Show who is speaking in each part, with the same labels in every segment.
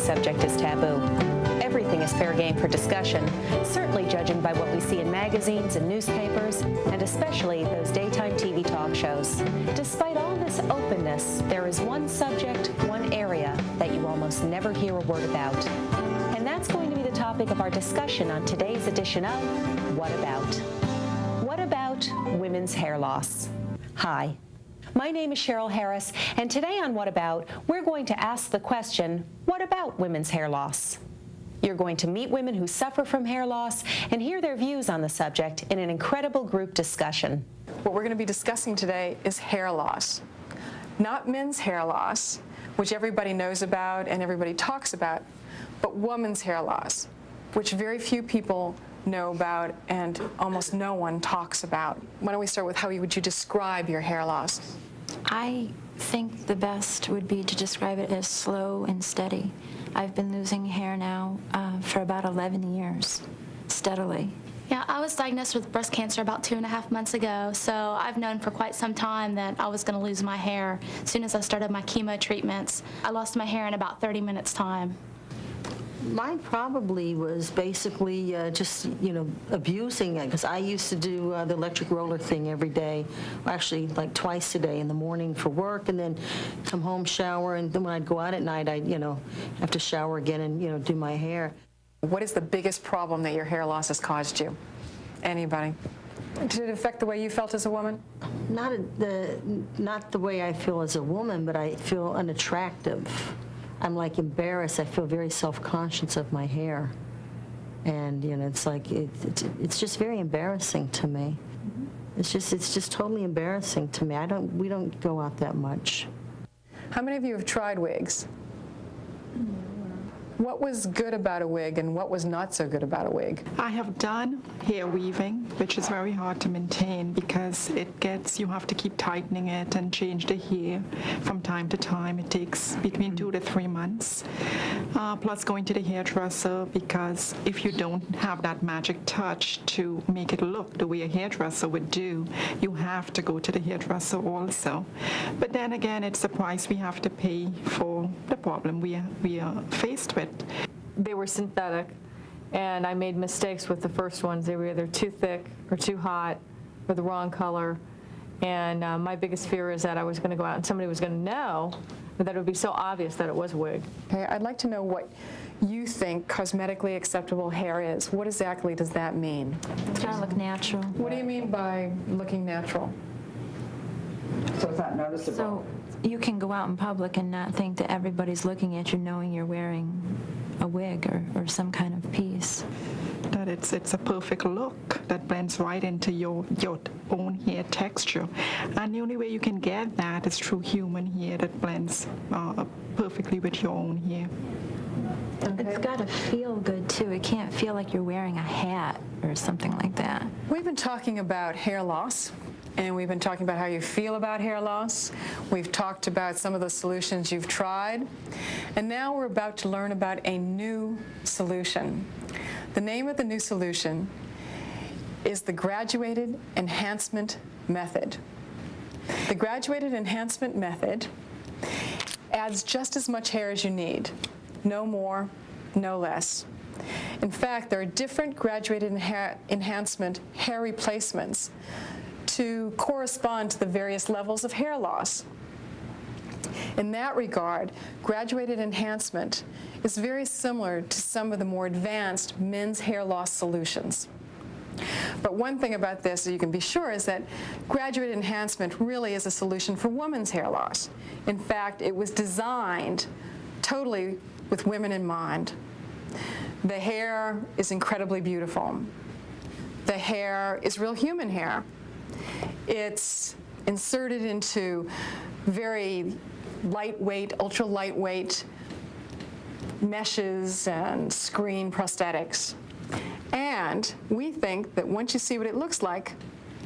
Speaker 1: subject is taboo. Everything is fair game for discussion, certainly judging by what we see in magazines and newspapers, and especially those daytime TV talk shows. Despite all this openness, there is one subject, one area that you almost never hear a word about. And that's going to be the topic of our discussion on today's edition of What About? What about women's hair loss? Hi, my name is Cheryl Harris, and today on What About, we're going to ask the question, what about women's hair loss? You're going to meet women who suffer from hair loss and hear their views on the subject in an incredible group discussion.
Speaker 2: What we're going to be discussing today is hair loss. Not men's hair loss, which everybody knows about and everybody talks about, but women's hair loss, which very few people know about and almost no one talks about. Why don't we start with how would you describe your hair loss?
Speaker 3: I think the best would be to describe it as slow and steady. I've been losing hair now for about 11 years, steadily.
Speaker 4: Yeah, I was diagnosed with breast cancer about 2.5 months ago, so I've known for quite some time that I was going to lose my hair as soon as I started my chemo treatments. I lost my hair in about 30 minutes' time.
Speaker 5: Mine probably was basically just, abusing it, because I used to do the electric roller thing every day, actually like twice a day, in the morning for work, and then come home, shower, and then when I'd go out at night, I'd, have to shower again and, do my hair.
Speaker 2: What is the biggest problem that your hair loss has caused you? Anybody? Did it affect the way you felt as a woman?
Speaker 5: Not the way I feel as a woman, but I feel unattractive. I'm like embarrassed. I feel very self-conscious of my hair, and it's like it's just very embarrassing to me. It's just totally embarrassing to me. We don't go out that much.
Speaker 2: How many of you have tried wigs? What was good about a wig and what was not so good about a wig?
Speaker 6: I have done hair weaving, which is very hard to maintain because you have to keep tightening it and change the hair from time to time. It takes between 2 to 3 months. Plus going to the hairdresser, because if you don't have that magic touch to make it look the way a hairdresser would do, you have to go to the hairdresser also. But then again, it's the price we have to pay for the problem we are faced with.
Speaker 7: They were synthetic, and I made mistakes with the first ones. They were either too thick or too hot or the wrong color. And my biggest fear is that I was going to go out and somebody was going to know, but that it would be so obvious that it was a wig.
Speaker 2: Okay, I'd like to know what you think cosmetically acceptable hair is. What exactly does that mean?
Speaker 3: It's got to look natural.
Speaker 2: What do you mean by looking natural?
Speaker 8: So it's not noticeable.
Speaker 3: So you can go out in public and not think that everybody's looking at you knowing you're wearing a wig or some kind of piece.
Speaker 6: That it's a perfect look that blends right into your own hair texture. And the only way you can get that is through human hair that blends perfectly with your own hair.
Speaker 3: Okay. It's got to feel good, too. It can't feel like you're wearing a hat or something like that.
Speaker 2: We've been talking about hair loss, and we've been talking about how you feel about hair loss. We've talked about some of the solutions you've tried, and now we're about to learn about a new solution. The name of the new solution is the Graduated Enhancement Method. The Graduated Enhancement Method adds just as much hair as you need. No more, no less. In fact, there are different graduated enhancement hair replacements to correspond to the various levels of hair loss. In that regard, graduated enhancement is very similar to some of the more advanced men's hair loss solutions. But one thing about this that you can be sure is that graduated enhancement really is a solution for women's hair loss. In fact, it was designed totally with women in mind. The hair is incredibly beautiful. The hair is real human hair. It's inserted into very lightweight, ultra lightweight meshes and screen prosthetics. And we think that once you see what it looks like,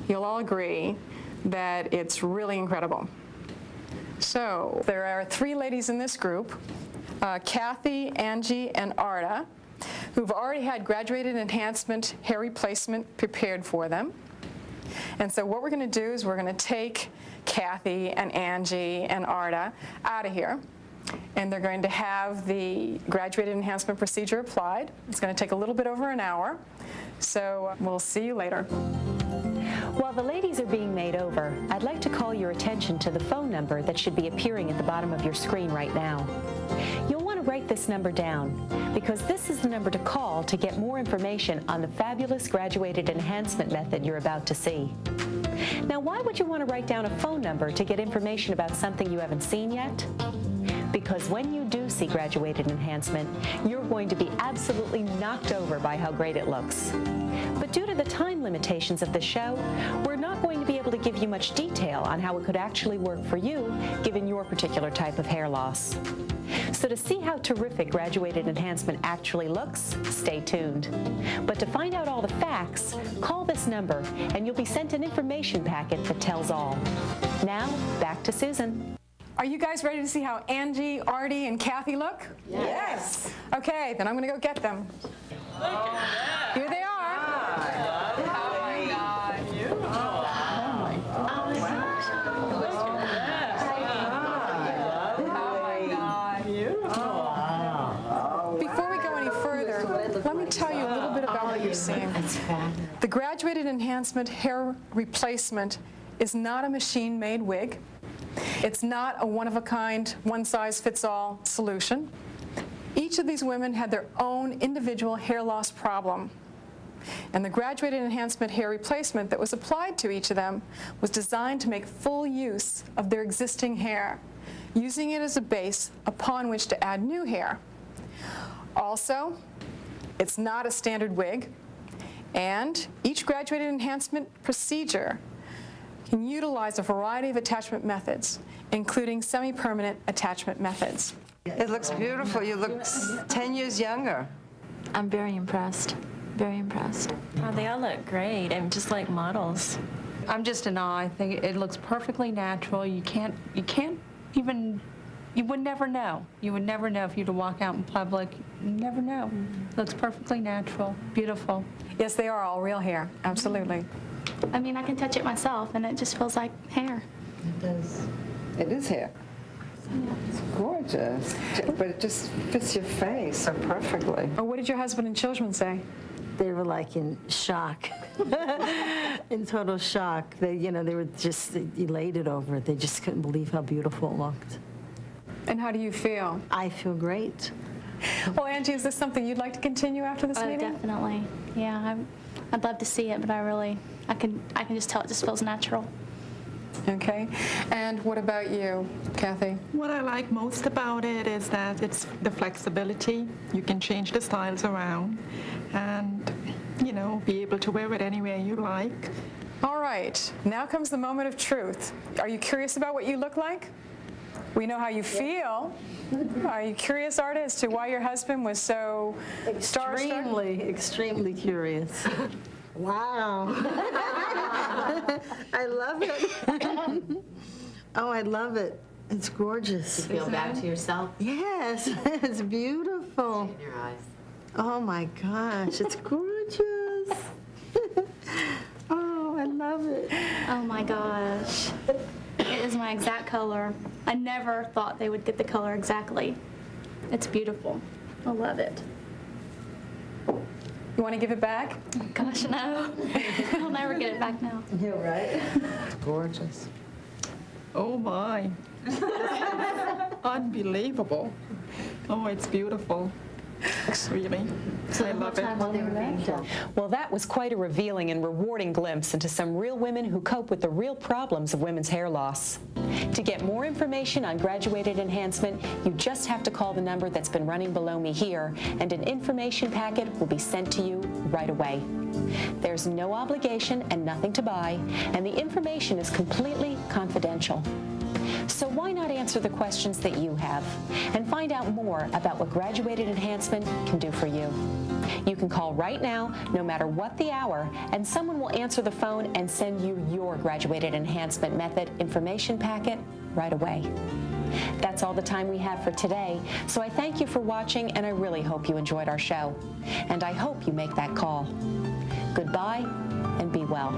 Speaker 2: you'll all agree that it's really incredible. So there are 3 ladies in this group, Kathy, Angie, and Arda, who've already had graduated enhancement hair replacement prepared for them. And so what we're going to do is we're going to take Kathy and Angie and Arda out of here, and they're going to have the graduated enhancement procedure applied. It's going to take a little bit over an hour, so we'll see you later.
Speaker 1: While the ladies are being made over, I'd like to call your attention to the phone number that should be appearing at the bottom of your screen right now. You'll want to write this number down because this is the number to call to get more information on the fabulous graduated enhancement method you're about to see. Now, why would you want to write down a phone number to get information about something you haven't seen yet? Because when you do see graduated enhancement, you're going to be absolutely knocked over by how great it looks. But due to the time limitations of the show, we're not going to be able to give you much detail on how it could actually work for you, given your particular type of hair loss. So to see how terrific graduated enhancement actually looks, stay tuned. But to find out all the facts, call this number and you'll be sent an information packet that tells all. Now, back to Susan.
Speaker 2: Are you guys ready to see how Angie, Artie, and Kathy look?
Speaker 8: Yes.
Speaker 2: Okay, then I'm going to go get them. Here they are. Before we go any further, let me tell you a little bit about what you're seeing. The graduated enhancement hair replacement is not a machine-made wig. It's not a one-of-a-kind, one-size-fits-all solution. Each of these women had their own individual hair loss problem. And the graduated enhancement hair replacement that was applied to each of them was designed to make full use of their existing hair, using it as a base upon which to add new hair. Also, it's not a standard wig, and each graduated enhancement procedure can utilize a variety of attachment methods, including semi-permanent attachment methods.
Speaker 8: It looks beautiful. You look 10 years younger.
Speaker 3: I'm very impressed. Very impressed.
Speaker 9: Oh, they all look great, and just like models.
Speaker 10: I'm just in awe. I think it looks perfectly natural. You can't even, you would never know. You would never know if you were to walk out in public. You never know. It looks perfectly natural, beautiful.
Speaker 2: Yes, they are all real hair, absolutely.
Speaker 4: I mean, I can touch it myself, and it just feels like hair.
Speaker 8: It does. It is hair. It's gorgeous, but it just fits your face so perfectly.
Speaker 2: Oh, what did your husband and children say?
Speaker 5: They were like in shock, in total shock. They were just elated over it. They just couldn't believe how beautiful it looked.
Speaker 2: And how do you feel?
Speaker 5: I feel great.
Speaker 2: Well, Angie, is this something you'd like to continue after this meeting?
Speaker 4: Definitely. Yeah, I'd love to see it, but I can just tell it just feels natural.
Speaker 2: Okay. And what about you, Kathy?
Speaker 6: What I like most about it is that it's the flexibility. You can change the styles around and, be able to wear it anywhere you like.
Speaker 2: All right. Now comes the moment of truth. Are you curious about what you look like? We know how you feel. Are you curious, Artie, as to why your husband was so starstruck?
Speaker 5: Extremely curious. Wow. I love it. Oh, I love it. It's gorgeous.
Speaker 11: You feel back to yourself?
Speaker 5: Yes, it's beautiful.
Speaker 11: In your eyes.
Speaker 5: Oh my gosh, it's gorgeous. Oh, I love it.
Speaker 4: Oh my gosh. It is my exact color. I never thought they would get the color exactly. It's beautiful. I love it.
Speaker 2: You want to give it back?
Speaker 4: Gosh, no. I'll never get it back now.
Speaker 5: Yeah, right?
Speaker 8: It's gorgeous.
Speaker 6: Oh my. Unbelievable. Oh, it's beautiful. Really. I love it.
Speaker 1: Well, that was quite a revealing and rewarding glimpse into some real women who cope with the real problems of women's hair loss. To get more information on graduated enhancement, you just have to call the number that's been running below me here, and an information packet will be sent to you right away. There's no obligation and nothing to buy, and the information is completely confidential. So why not answer the questions that you have and find out more about what graduated enhancement can do for you? You can call right now, no matter what the hour, and someone will answer the phone and send you your graduated enhancement method information packet right away. That's all the time we have for today, so I thank you for watching, and I really hope you enjoyed our show. And I hope you make that call. Goodbye, and be well.